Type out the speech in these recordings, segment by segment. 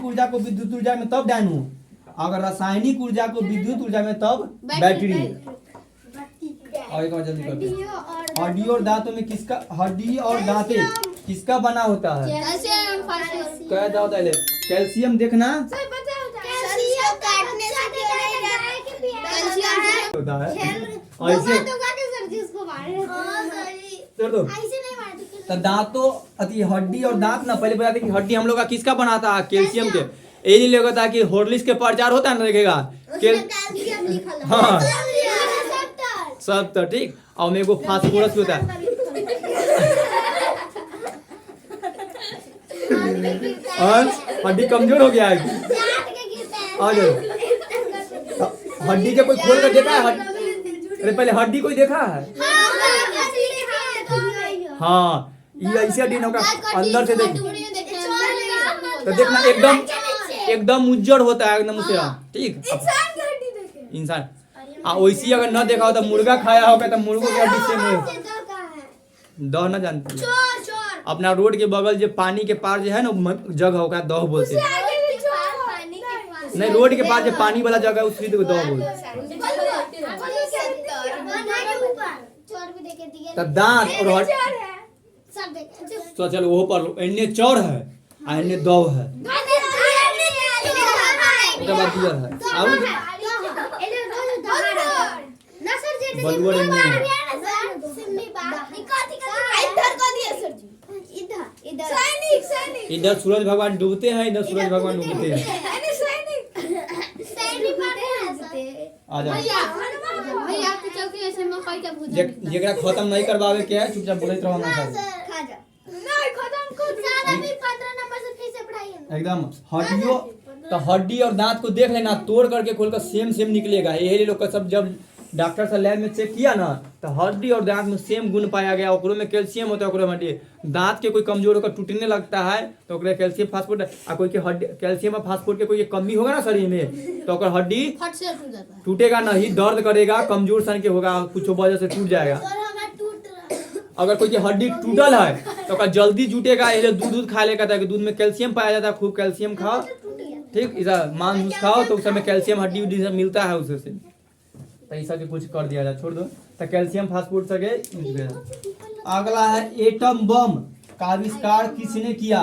ऊर्जा को विद्युत ऊर्जा में तब डायनो, अगर रासायनिक ऊर्जा को विद्युत ऊर्जा में तब बैटरी। और एक बार जल्दी करते हैं, हड्डी और दांतों में किसका, हड्डी और दांते किसका बना होता है? क्या होता है? कैल्शियम। देखना होता है ऐसे तो दांतों अति हड्डी और दांत ना, पहले बताते कि हड्डी हम लोग का किसका बनाता है? कैल्शियम के। ये नहीं लगता कि हॉर्लिक्स के प्रचार होता है ना, देखेगा हाँ सब तो ठीक। और मेरे को फास्फोरस होता है। हड्डी कमजोर हो गया है। और हड्डी के कोई खोल कर देखा है? अरे पहले हड्डी कोई देखा है? हाँ ये ऐसे हड्डी ना अंदर से देख तो देखना एकदम उज्जर होता है एकदम उसे। ठीक इंसान वैसी अगर न देखा हो तो मुर्गा खाया होगा तो मुर्गों के हड्डी से दह न जानती है। अपना रोड के बगल जो पानी के पार जो है ना जगह होगा दह बोलते हैं। नहीं रोड के पास जो पानी वाला जगह है उसी को दह बोलते हैं। तो दांत और तो चलो वो पर इन्ने चौड़ है और इन्ने दौ है। बलुआ इधर सूरज भगवान डूबते हैं, इधर सूरज भगवान उगते हैं। जेकरा खत्म नहीं करवावे के है चुपचाप बोलते रहो ना एकदम। हड्डियों तो हड्डी और दांत को देख लेना, तोड़ करके खोल कर सेम निकलेगा। यही लोग का सब जब डॉक्टर से लैब में चेक किया ना तो हड्डी और दांत में सेम गुण पाया गया। ओकरो में कैल्शियम होता है, ओकरो में दांत के कोई कमजोर होकर टूटने लगता है तो ओकरे कैल्शियम फास्फोरेट आ कोई के हड्डी कैल्शियम और फास्फोरेट के कोई कमी होगा ना शरीर में तो ओकर हड्डी टूटेगा नहीं, दर्द करेगा, कमजोर सन के होगा, कुछ वजह से टूट जाएगा। अगर कोई की हड्डी टूटल है तो जल्दी जुटेगा। ये दूध खा लेगा था, दूध में कैल्शियम पाया जाता है, खूब कैल्शियम खाओ। ठीक इधर मांस खाओ तो उस समय कैल्शियम हड्डी उड्डी से मिलता है उससे। तो ऐसा के कुछ कर दिया जाए, छोड़ दो तो कैल्शियम फास्फोरेट सके। अगला है एटम बम का आविष्कार किसने किया?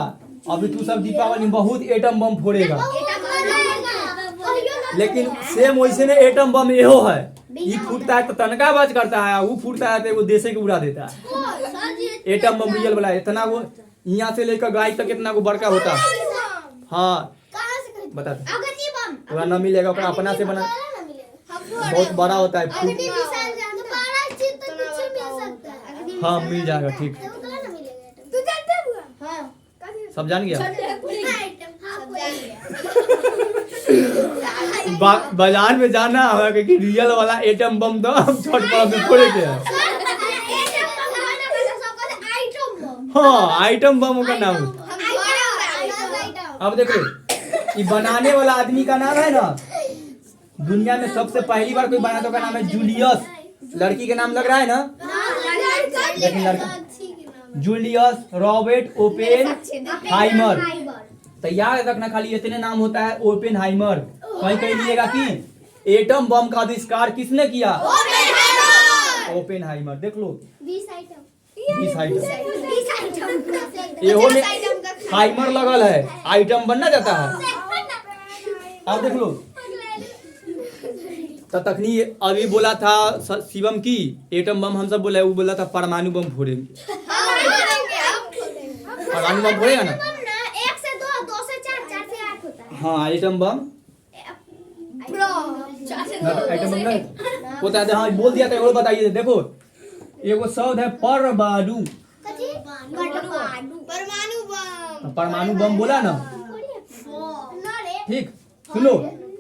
अभी तू सब दीपावली में बहुत एटम बम फोड़ेगा, लेकिन सेम वैसे ने एटम बम एहो है। ये फूटता है तो तनका बच करता है, वो फूटता है तो वो देशे के उड़ा देता है। एटम बम रियल वाला इतना वो यहाँ से लेकर गाय तक इतना वो बड़का होता है। हाँ बता पूरा न मिलेगा, अपना से बना बहुत बड़ा होता है। हाँ मिल जाएगा ठीक, सब जान गया। बाजार में जाना होगा क्योंकि रियल वाला एटम बम तो हम छोट बड़ा में फोड़े थे। हाँ आइटम बम का नाम। अब देखो ये बनाने वाला आदमी का नाम है ना, दुनिया में सबसे पहली बार कोई बना तो का नाम है जूलियस। लड़की का नाम लग रहा है ना, लेकिन लड़का जूलियस रॉबर्ट ओपेनहाइमर। तो याद रखना खाली इतने नाम होता है ओपेनहाइमर। कहीं कहीं लिएगा कि एटम बम का आविष्कार किसने किया? ओपेनहाइमर। देख लो 20 आइटम एहो में हाइमर लगल है, आइटम बनना जाता है। आप देख लो तो तखनी अभी बोला था शिवम की एटम बम हम सब बोला, वो बोला था परमाणु बम फोड़ेंगे। परमाणु बम फोड़ेगा ना, 1 से 2 से 4 से 8 होता है। हाँ आइटम बम आइटम बम होता है। हाँ बोल दिया था, और बताइए। देखो एगो शब्द है परमाणु, परमाणु बम बोला ना। ठीक सुनो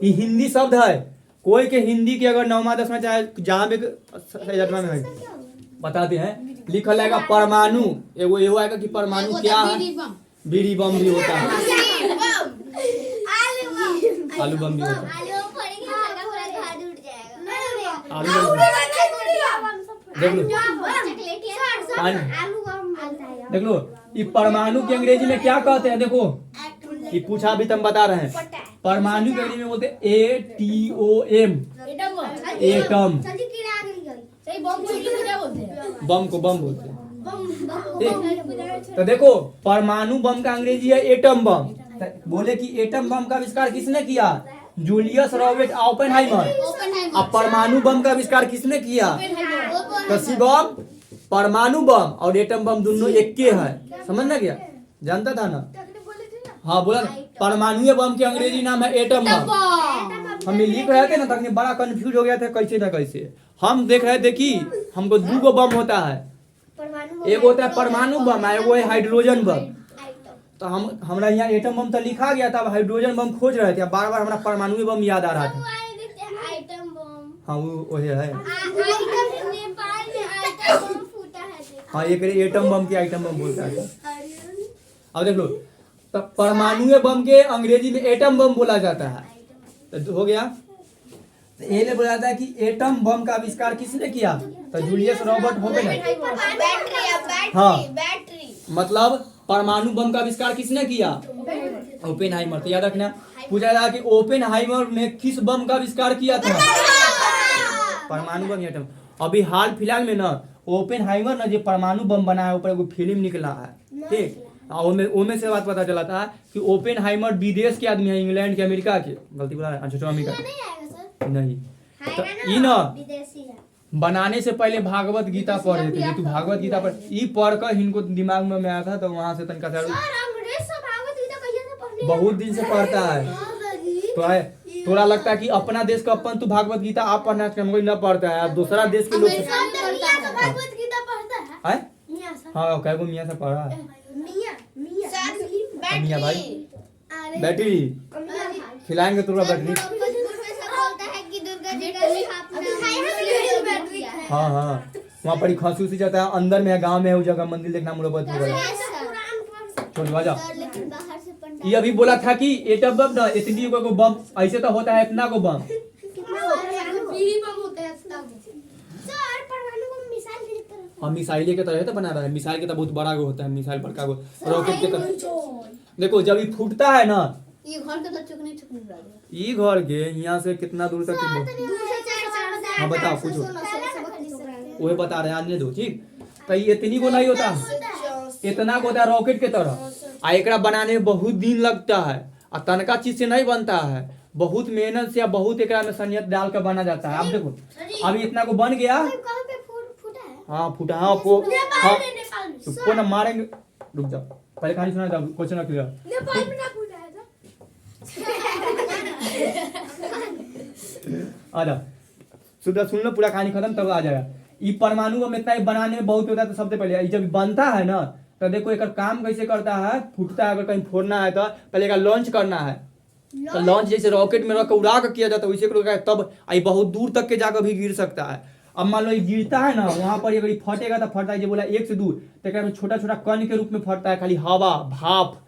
ये हिंदी शब्द है। कोई के हिंदी के अगर 9वां 10वां चाहे जहाँ भी में है बताते हैं, लिखल रहेगा परमाणु। एगो ये आएगा कि परमाणु क्या है, बीड़ी बम भी होता है, आलू बम भी होता है। आलू बम देख लो, देख लो ये परमाणु के अंग्रेजी में क्या कहते हैं? देखो ये पूछा भी तुम बता रहे हैं। पता है। परमाणु के अंग्रेजी में बोलते हैं ATOM, एटम। सही बम को इंग्लिश में क्या बोलते हैं? बम को बम बोलते हैं। तो देखो परमाणु बम का अंग्रेजी है एटम बम। तो बोले कि एटम बम का आविष्कार किसने किया? Julius Robert Oppenheimer. अब परमाणु बम का आविष्कार किसने किया? तो शिवम परमाणु बम और एटम बम दोनों एक के है, समझ ना गया? जानता था ना? हाँ बोला ना, परमाणु बम के अंग्रेजी नाम है एटम बम। हम लिख रहे थे ना तक बड़ा कंफ्यूज हो गया था कैसे ना कैसे। हम देख रहे थे कि हमको दो गो बम होता है, एक होता है परमाणु बम है, वो है हाइड्रोजन बम। तो हमरा यहाँ एटम बम तो लिखा गया था, हाइड्रोजन बम खोज रहे थे, बार बार हमारा परमाणु बम याद आ रहा था। हाँ वो है। हाँ एक एटम बम के आइटम बम बोलता है। अब देख लो, तो परमाणु बम के अंग्रेजी में एटम बम बोला जाता है। तो हो गया। तो ये ने बोला था कि एटम बम का आविष्कार किसने किया? तो जूलियस रॉबर्ट ओपेनहाइमर। हाँ मतलब परमाणु बम का आविष्कार किसने किया? ओपेनहाइमर। तो याद रखना, पूछा था कि ओपेनहाइमर ने किस बम का आविष्कार किया था? परमाणु बम एटम। अभी हाल फिलहाल में ना ओपेनहाइमर ने जो परमाणु बम बनाया ऊपर एगो फिल्म निकला है, ठीक। ओमे से बात पता चला था कि ओपेनहाइमर विदेश के आदमी है, इंग्लैंड के, अमेरिका के, गलती बोला है, अच्छा अमेरिका नहीं। तो ई ना बनाने से पहले भागवत गीता पढ़े थे। तू भागवत गीता पढ़, ई पढ़कर इनको दिमाग में आया था, तो वहां से तनका बहुत दिन से पढ़ता है। तो थोड़ा लगता है कि अपना देश का अपन तू भागवत गीता आप पढ़ना न पढ़ता है, दूसरा देश के लोग हाँ कह मियाँ से पढ़ा है। मियाँ भाई बैटरी खिलाएंगे तुरा बैटरी। हाँ हाँ वहाँ पर खसूस जाता है, अंदर में है, गांव में है, उस जगह मंदिर देखना मुरब्बत होगा। छोड़ जा। ये अभी बोला था कि एटम बम ना इतनी को बम ऐसे तो होता है, इतना को बम हम मिसाइल के तरह तो बना रहा है। मिसाइल के तो बहुत बड़ा गो होता है, मिसाइल बड़का गो रॉकेट के तरह। देखो जब ये फूटता है ना, ये घर के तो चुकने ये घर के यहाँ से कितना दूर तक? हाँ बताओ कुछ वो बता रहे आने दो, ठीक। तो ये इतनी को नहीं होता, इतना को होता है रॉकेट के तरह। आ एकरा बनाने में बहुत दिन लगता है, और तनका चीज से नहीं बनता है, बहुत मेहनत से, बहुत एकरा में सनियत डाल कर बना जाता है। अब देखो अभी इतना को बन गया। हाँ फूटा। हाँ को हाँ तो ना मारेंगे। रुक जाओ पहले कहानी सुना था, क्वेश्चन क्लियर। आजा सुन लो पूरा कहानी खत्म तब आ जाएगा। ये परमाणु बम इतना बनाने में बहुत होता है। तो सबसे पहले जब बनता है ना, तो देखो एक काम कैसे करता है, फूटता है, अगर कहीं फोड़ना है तो पहले का लॉन्च करना है। तो लॉन्च जैसे रॉकेट में रख उड़ा कर किया जाता है, वैसे तब आई बहुत दूर तक के जाकर भी गिर सकता है। अब मान लो ये गिरता है ना, वहां पर अगर फटेगा तो फटता है, जो बोला एक से दूर, तो छोटा छोटा कण के रूप में फटता है, खाली हवा भाप।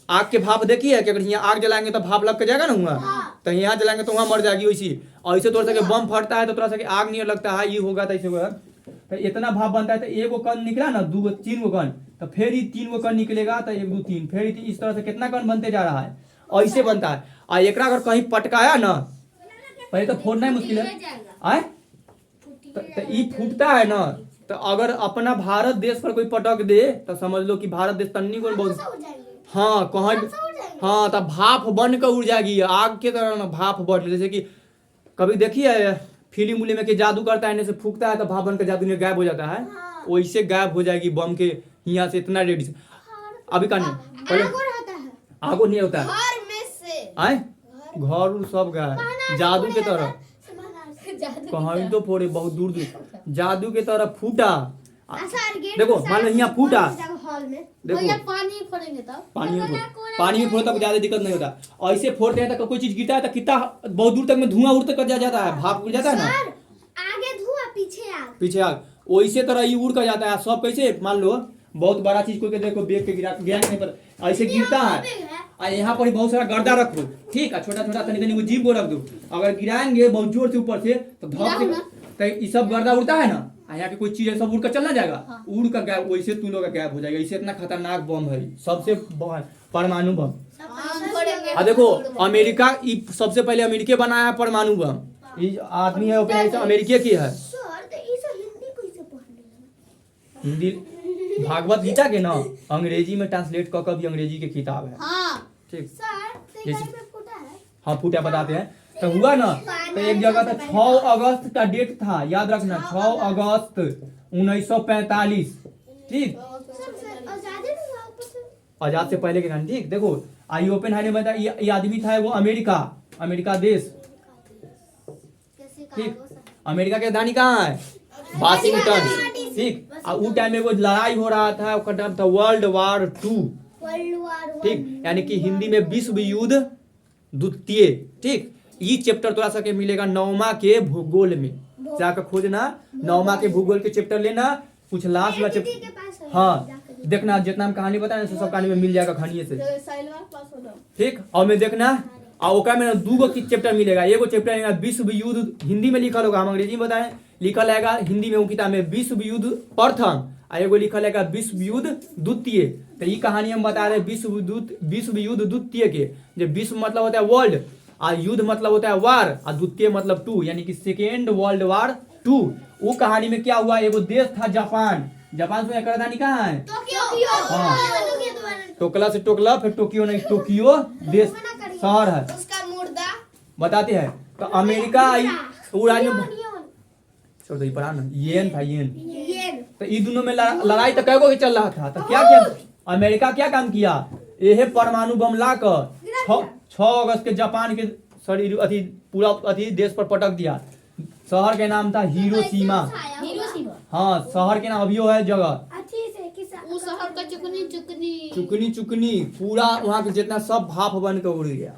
आग के भाप देखी है कि अगर यहाँ आग जलाएंगे तो भाप लग के जाएगा ना वहाँ, तो यहाँ जलाएंगे तो वहाँ मर जाएगी वैसी। और इसे थोड़ा सा बम फटता है तो थोड़ा सा आग नहीं लगता है, ये होगा तो ऐसे होगा। तो इतना भाप बनता है, तो एक गो कण निकला ना, दो तीन गो कण, तो फिर ही तीन गो कण निकलेगा, तो एक दो तीन, फिर इस तरह से कितना कण बनते जा रहा है, और ऐसे बनता है। और एक अगर कहीं पटकाया ना, पहले तो फोड़ना ही मुश्किल है आए, तो ये फूटता है ना, तो अगर अपना भारत देश पर कोई पटक दे तो समझ लो कि भारत देश तन्नी को बहुत हाँ कहाँ हाँ तो भाप बन कर उड़ जाएगी, आग के तरह ना भाप बन। जैसे कि कभी देखिए फिल्म उलिम में कि जादू करता है, से फूकता है तो भाप बन कर जादू में गायब हो जाता है, वैसे गायब हो जाएगी बम के यहाँ से इतना रेडी। अभी का नहीं पहले आगो नहीं होता है आए घर सब गाय जादू के तरह कहीं तो फोड़े बहुत दूर दूर जादू के तरह फूटा। देखो मान लो यहाँ फूटा, देखो पानी फोड़ेंगे तब पानी में फोड़े तब ज्यादा दिक्कत नहीं होता। ऐसे फोड़ते हैं तो कोई चीज गिरता है तो कितना बहुत दूर तक में धुआं उड़ तक जाता है, भाप उड़ जाता है ना, आगे धुआं पीछे आग, वैसे तरह ये उड़ कर जाता है सब। कैसे मान लो बहुत बड़ा चीज को देखो बेग के गिराने पर ऐसे गिरता है, और यहाँ पर बहुत सारा गर्दा रखो, ठीक है, छोटा छोटा तनी तनी जीव को रख दो, अगर गिराएंगे बहुत जोर से ऊपर से तो धप से तो ये सब गर्दा उड़ता है ना, यहाँ की कोई चीज है सब उड़ कर चलना जाएगा, उड़ कर गायब, वैसे तू लोग का गायब हो जाएगा। इसे इतना खतरनाक बम है सबसे परमाणु बम। हम फोड़ेंगे। देखो अमेरिका सबसे पहले अमेरिका बनाया है परमाणु बम। ये आदमी है ओपन अमेरिका की है। सर तो ये सब हिंदी कैसे पढ़ने हिंदी भागवत गीता के ना अंग्रेजी में ट्रांसलेट कर भी अंग्रेजी के किताब है। हाँ ठीक। सर तो ये- ये पे फूटा है। हाँ फूटा बताते हैं। तो हुआ ना तो एक जगह था 6 अगस्त का डेट था, याद रखना 6 अगस्त 1945। ठीक, सर आजादी में वापस आजाद से पहले के गाने। ठीक, देखो आई ओपन हाई ने बताया ये आदमी था वो अमेरिका देश। कैसे ठीक, कहा अमेरिका की राजधानी कहाँ है? वाशिंगटन। ठीक, और उस टाइम में वो लड़ाई हो रहा था, उसका नाम था वर्ल्ड वार 2। World war 1। ठीक, यानी कि हिंदी में विश्व युद्ध द्वितीय। ठीक, ये चैप्टर थोड़ा सा के मिलेगा 9वां के भूगोल में, जाकर खोजना 9वां के भूगोल के चैप्टर लेना, कुछ लास्ट वाला दीदी चैप्टर। के पास है। हाँ देखना जितना हम कहानी बताए ना सब कहानी में मिल जाएगा कहानी से। साइलवा पास हो जाओ। ठीक, और में देखना और ओकरा में 2 की चैप्टर मिलेगा। एगो चैप्टर रहेगा विश्व युद्ध, हिंदी में लिखल होगा, हम अंग्रेजी में बताएं, लिखल रहेगा हिंदी में वो किताब में विश्व युद्ध प्रथम, और एगो लिखल रहेगा विश्व युद्ध द्वितीय। तो ये कहानी हम बता रहे हैं विश्व युद्ध द्वितीय के। जो विश्व मतलब होता है वर्ल्ड, और युद्ध मतलब होता है वार, और द्वितीय मतलब 2, यानी कि सेकेंड वर्ल्ड वार 2। वो कहानी में क्या हुआ, एगो देश था जापान से राजधानी कहाँ है? टोक्यो। हाँ। टोक्यो दोबारा। टोकला से टोकला, फिर टोक्यो नहीं, टोक्यो देश शहर है। उसका मुर्दा बताते हैं तो अमेरिका आई वो राज्य में नियन। छोड़ दो ये पढ़ा ना, येन था येन। ये तो इन दोनों में लड़ाई तो कैगो के चल रहा था। तो क्या किया अमेरिका, क्या काम किया, यह परमाणु बम लाकर 6 अगस्त के जापान के शरीर अथी पूरा अथी देश पर पटक दिया। शहर के नाम था हिरोशिमा। हिरोशिमा। हाँ शहर के नाम अभियो है जगह। अच्छी से किसा वो शहर का चुकनी चुकनी पूरा वहाँ के जितना सब भाप बन के उड़ गया।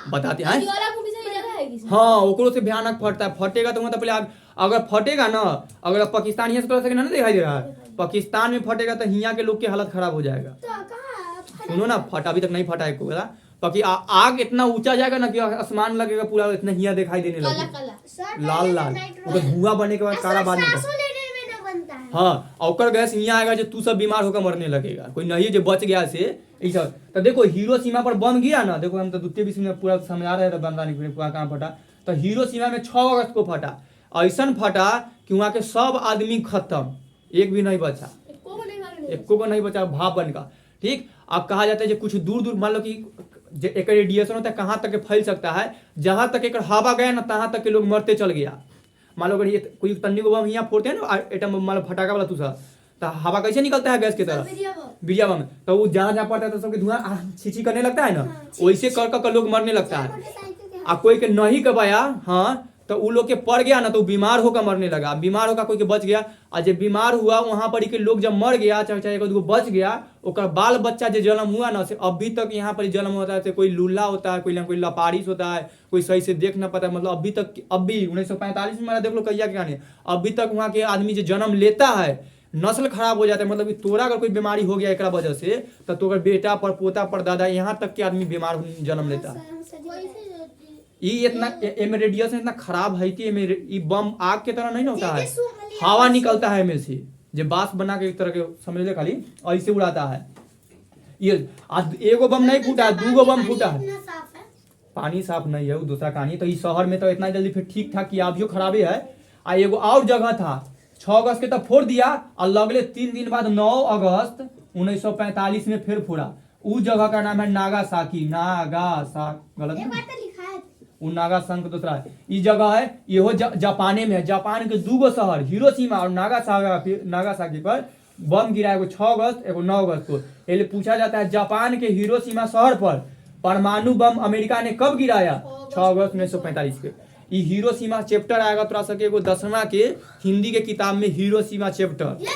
बताते हैं वाला को भी सही जगह है किसी। हाँ ओकरो से भयानक फटता है। फटेगा तो मतलब पहले अगर फटेगा ना, अगर पाकिस्तान यहाँ से तो ना दिखाई दे रहा है, पाकिस्तान में फटेगा तो यहाँ के लोग की हालत खराब हो जाएगा। तो कहां सुनो ना, फटा अभी तक नहीं फटा है कोई बाकी आग इतना ऊंचा जाएगा ना कि आसमान लगेगा पूरा, इतना हिया दिखाई देने काला लगेगा, काला। सर लाल लाल। वो धुआं बनने के बाद काला बाद में सांसों लेने में ना बनता है। हाँ और ओकर गैस यहाँ आएगा जो तू सब बीमार होकर मरने लगेगा, कोई नहीं जो बच गया से ये सब। तो देखो हिरोशिमा पर बम गिरा ना, देखो हम तो द्वितीय विश्व में पूरा समझा रहे थे बंदा नहीं पूरा कहाँ फटा। तो हिरोशिमा में 6 अगस्त को फटा, ऐसा फटा कि वहाँ के सब आदमी खत्म, एक भी नहीं बचा, एक को नहीं बचा भाप बन का। ठीक, अब कहा जाता है जो कुछ दूर दूर मान लो कि एक रेडिएशन होता है कहाँ तक फैल सकता है, जहां तक एक हवा गया ना तहां तक के लोग मरते चल गया। मान लो अगर ये कोई तन्नी को बम यहाँ फोड़ते हैं ना एटम मान लो फटाका वाला दूसरा, तो हवा कैसे निकलता है गैस की तरह, बिजलिया बम, तो वो जहाँ जहाँ पड़ता है तो सबके धुआं छीछी करने लगता है ना, वैसे कर लोग मरने लगता है। आ कोई के नहीं कबाया हाँ तो उ लोग के पड़ गया ना तो बीमार होकर मरने लगा, बीमार होकर कोई के बच गया। और जब बीमार हुआ वहां पर के लोग जब मर गया चाहे एक दो बच गया, ओकर बाल बच्चा जो जन्म हुआ ना से अभी तक यहाँ पर जन्म होता है, कोई लूला होता है, कोई लपारिस होता है, कोई सही से देख ना पाता, मतलब अभी तक, अभी 1945 में देख लो कैया के गाने, अभी तक वहाँ के आदमी जो जन्म लेता है नस्ल खराब हो जाता है। मतलब कि तोरा अगर कोई बीमारी हो गया एक वजह से तो तोर बेटा पर पोता पर दादा यहाँ तक के आदमी बीमार जन्म लेता है। ये इतना एमे रेडिएशन इतना खराब है कि ये बम आग के तरह नहीं ना होता है, हवा निकलता है में से जो बांस बना के एक तरह के समझ ले, खाली ऐसे उड़ाता है। ये एगो बम नहीं फूटा, 2 बम फूटा है। पानी साफ नहीं है वो दूसरा कहानी। तो इस शहर में तो इतना जल्दी फिर ठीक ठाक किया, अभियो खराबी है। आ एगो और जगह था 6 अगस्त के तब फोड़ दिया और लगले 3 दिन बाद 9 अगस्त 1945 में फिर फोड़ा। उस जगह का नाम है नागासाकी, गलत नहीं? वो नागासाकी दूसरा है। ये जगह है ये जापाने में है। जापान के 2 शहर हिरोशिमा और नागासाकी पर बम गिरा, एगो 6 अगस्त एगो 9 अगस्त को। इसलिए पूछा जाता है जापान के हिरोशिमा शहर पर परमाणु बम अमेरिका ने कब गिराया? 6 अगस्त 1945 के। ये हिरोशिमा चैप्टर आएगा तोरा सके एगो 10वां के हिंदी के किताब में, हिरोशिमा चैप्टर।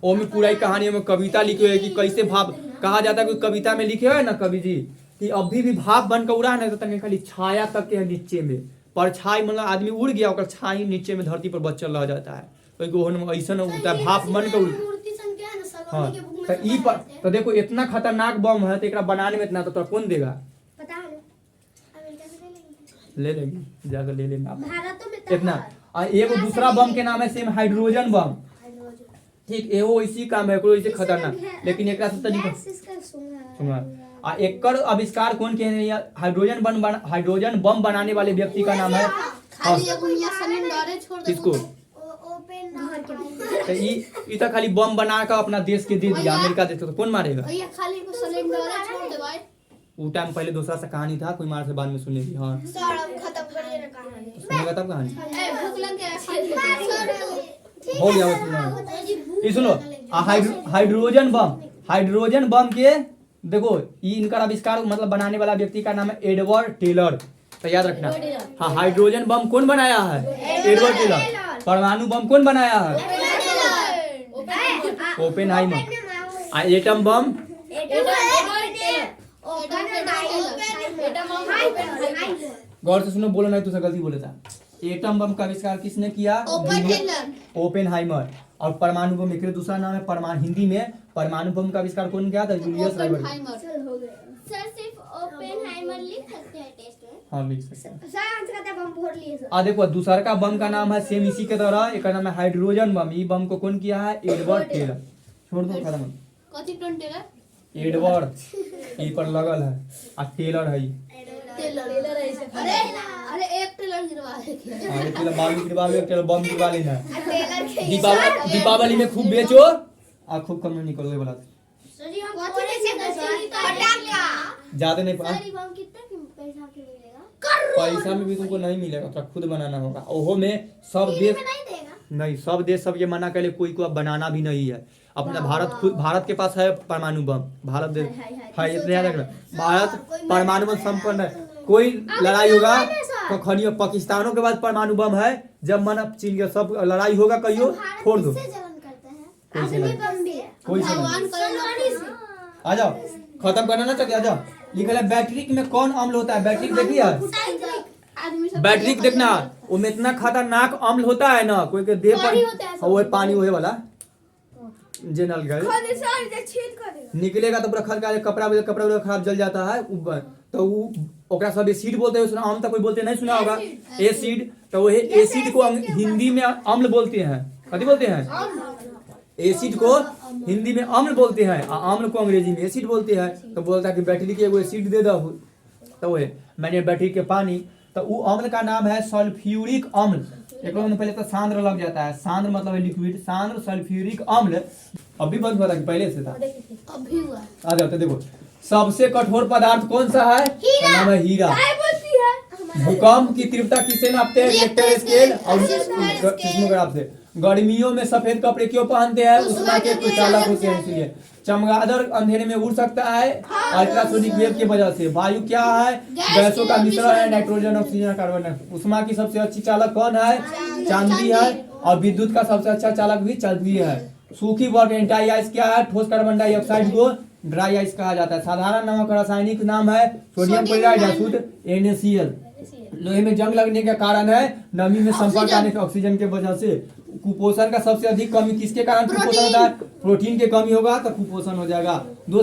ओमे पूरा ही कहानी में कविता लिखे हुए कि कैसे भाप, कहा जाता है कोई कविता में लिखे हुए ना कवि जी कि अभी भी भाप बन के उड़ा नहीं तो तक खाली छाया तक के नीचे में, परछाई मतलब आदमी उड़ गया और छाई नीचे में धरती पर बचल रह जाता है। तो ऐसा होता है भाप बन के उड़। हाँ तो देखो इतना खतरनाक बम है तो एक बनाने में इतना तो कौन देगा? ले लेंगे जाकर ले लेंगे इतना। और एगो दूसरा बम के नाम है सेम हाइड्रोजन बम। ठीक एहो इसी काम है, कोई ऐसे खतरनाक, लेकिन एकरा से तनिक गैस इसका सुना सुना आ एकर आविष्कार कौन किए हैं? हाइड्रोजन बम बनाने वाले व्यक्ति का नाम है खाली एगो यहाँ सिलेंडर छोड़ दे। किसको? ओपन तो ई तो खाली बम बना कर अपना देश के दे दिया, अमेरिका देश को कौन मारेगा? भैया खाली एगो सिलेंडर छोड़ दे भाई। वो टाइम पहले दूसरा सा कहानी था, कोई मार से बाद में सुनेगी। हाँ सर अब खत्म करिए ना कहानी। सुनेगा तब कहानी ए भूख लग गया खाली। हो गया वो सुना। ये सुनो हाइड्रोजन बम के देखो, ये इनका आविष्कार मतलब बनाने वाला व्यक्ति का नाम है एडवर्ड टेलर। तो याद रखना। हाँ, हाइड्रोजन बम कौन बनाया है? Edward Teller. परमाणु बम कौन बनाया है? ओपेनहाइमर। आ एटम बम गौर से सुनो, बोलो नहीं तो गलती बोले था। एटम बम का आविष्कार किसने किया? ओपेनहाइमर। और परमाणु बम एक दूसरा नाम है परमाणु, हिंदी में परमाणु बम का आविष्कार कौन किया था? जूलियस राइमंड। सर सिर्फ ओपेनहाइमर लिख सकते हैं टेस्ट में? हाँ लिख सकते हैं। सर आंसर कहते हैं बम फोड़ लिए सर। आ देखो दूसरा का बम का नाम है सेम इसी के तरह, एक नाम है हाइड्रोजन बम। ये बम को कौन किया है? Edward Teller. छोड़ दो खत्म। कथी टन टेलर? एडवर्ड ई पर लगल है आ टेलर है। टेलर ऐसे। अरे एक टेलर गिरवा दे। अरे टेलर बालू गिरवा लो, टेलर बम गिरवा लेना। टेलर के दीपावली में खूब बेचो आ खूब कम में निकलो, ये बोला सर जी हम कथी से पटाखा ज्यादा नहीं सर ये बम कितना पैसा के मिलेगा? पैसा में भी तुमको नहीं मिलेगा, तो खुद बनाना होगा। ओहो में सब देश नहीं देगा? नहीं, सब देश सब ये मना कर ले, कोई को अब बनाना भी नहीं है। अपना भारत खुद, भारत के पास है परमाणु बम। भारत देश है, इतना याद रखना। भारत परमाणु बम संपन्न है। कोई लड़ाई होगा तो खनियो पाकिस्तानों के बाद परमाणु बम है। जब मन चीन के सब लड़ाई होगा कहियो छोड़ दो। किससे जलन करता है? कोई से नहीं, बम भी है। कोई से नहीं। भगवान करे आ जाओ, खत्म करना ना चाहिए। आ जाओ, लिखल है बैटरी में कौन अम्ल होता है? बैटरी देखिए, आदमी सब बैटरी देखना, उसमें इतना खतरनाक अम्ल होता है ना, कोई के देह पानी होता है पर सब। वो पानी होए वाला जे नल गए सर ये छील कर देगा। निकलेगा तो पूरा खर कपड़ा खराब जल जाता है ऊपर। तो वो ओकरा सब एसिड बोलते हैं। सुना हम तो कोई बोलते नहीं सुना होगा एसिड। तो वो एसिड को हिंदी में अम्ल बोलते हैं। कथी बोलते हैं? एसिड को हिंदी में अम्ल बोलते हैं, अम्ल को अंग्रेजी में एसिड बोलते हैं। तो बोलता है कि बैटरी के एगो एसिड दे दो, तो वो मैंने बैटरी के पानी, तो वो अम्ल का नाम है सल्फ्यूरिक अम्ल। एक में पहले तो सांद्र लग जाता है, सांद्र मतलब है लिक्विड, सांद्र सल्फ्यूरिक अम्ल। अभी बंद हुआ था कि पहले से था? अभी हुआ। आ जाओ, तो देखो सबसे कठोर पदार्थ कौन सा है? तो नाम है हीरा। भूकंप की तीव्रता किससे नापते हैं? रिक्टर स्केल और सिस्मोग्राफ से। गर्मियों में सफेद कपड़े क्यों पहनते हैं? उष्मा के कुचालक होते हैं इसलिए। चमगादड़ अंधेरे में उड़ सकता है अल्ट्रासोनिक वेव की वजह से। वायु क्या है? गैसों का मिश्रण है, नाइट्रोजन ऑक्सीजन कार्बन। उष्मा की सबसे अच्छी चालक कौन है? चांदी है। और विद्युत का सबसे अच्छा चालक भी चांदी है। सूखी बर्फ ड्राई आइस क्या है? ठोस कार्बन डाइऑक्साइड को ड्राई आइस कहा जाता है। साधारण नमक का रासायनिक नाम है सोडियम क्लोराइड या शुद्ध NaCl। लोहे में जंग लगने का कारण है नमी में संपर्क आने के ऑक्सीजन के वजह से। कुपोषण का सबसे अधिक कमी किसके कारण कुपोषण होता है? प्रोटीन की कमी होगा तो कुपोषण हो जाएगा। दो